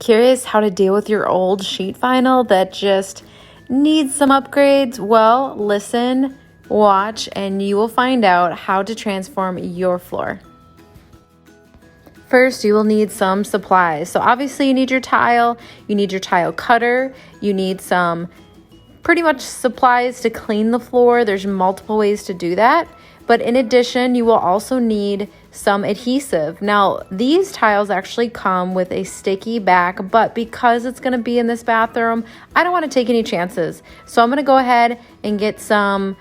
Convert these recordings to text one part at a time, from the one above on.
Curious how to deal with your old sheet vinyl that just needs some upgrades? Well, listen, watch, and you will find out how to transform your floor. First, you will need some supplies. So obviously you need your tile cutter, you need some pretty much supplies to clean the floor. There's multiple ways to do that. But in addition, you will also need some adhesive. Now, these tiles actually come with a sticky back, but because it's gonna be in this bathroom, I don't wanna take any chances. So I'm gonna go ahead and get some,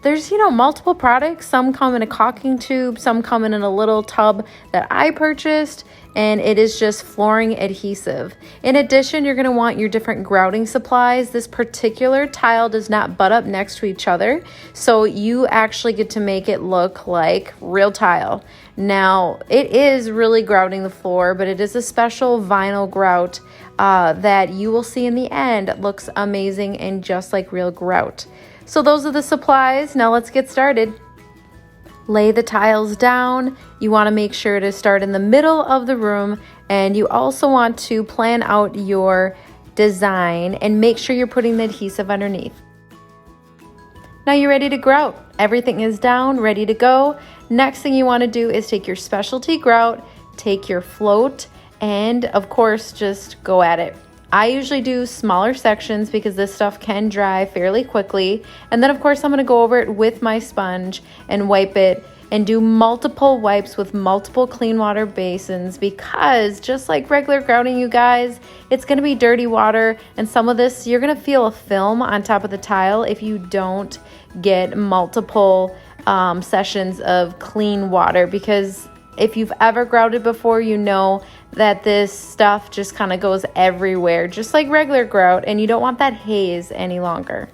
there's, multiple products. Some come in a caulking tube, some come in a little tub that I purchased, and it is just flooring adhesive. In addition, you're gonna want your different grouting supplies. This particular tile does not butt up next to each other, so you actually get to make it look like real tile. Now, it is really grouting the floor, but it is a special vinyl grout that you will see in the end. It looks amazing and just like real grout. So those are the supplies. Now let's get started. Lay the tiles down. You want to make sure to start in the middle of the room, and you also want to plan out your design and make sure you're putting the adhesive underneath. Now you're ready to grout. Everything is down, ready to go. Next thing you want to do is take your specialty grout, take your float, and of course just go at it. I usually do smaller sections because this stuff can dry fairly quickly. And then of course I'm going to go over it with my sponge and wipe it and do multiple wipes with multiple clean water basins, because just like regular grouting, you guys, it's going to be dirty water, and some of this you're going to feel a film on top of the tile if you don't get multiple sessions of clean water. Because if you've ever grouted before, you know that this stuff just kind of goes everywhere, just like regular grout, and you don't want that haze any longer.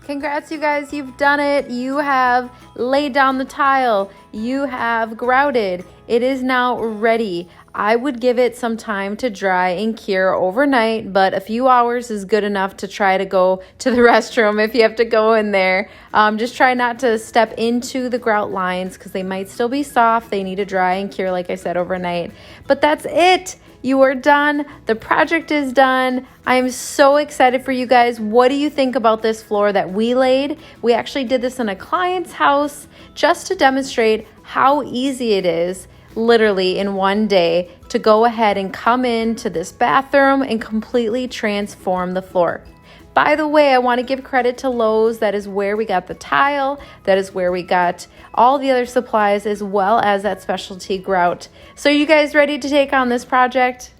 Congrats, you guys, you've done it. You have laid down the tile. You have grouted. It is now ready. I would give it some time to dry and cure overnight, but a few hours is good enough to try to go to the restroom if you have to go in there. Just try not to step into the grout lines because they might still be soft. They need to dry and cure, like I said, overnight. But that's it. You are done. The project is done. I am so excited for you guys. What do you think about this floor that we laid? We actually did this in a client's house just to demonstrate how easy it is, literally in one day, to go ahead and come into this bathroom and completely transform the floor. By the way, I want to give credit to Lowe's. That is where we got the tile. That is where we got all the other supplies, as well as that specialty grout. So are you guys ready to take on this project?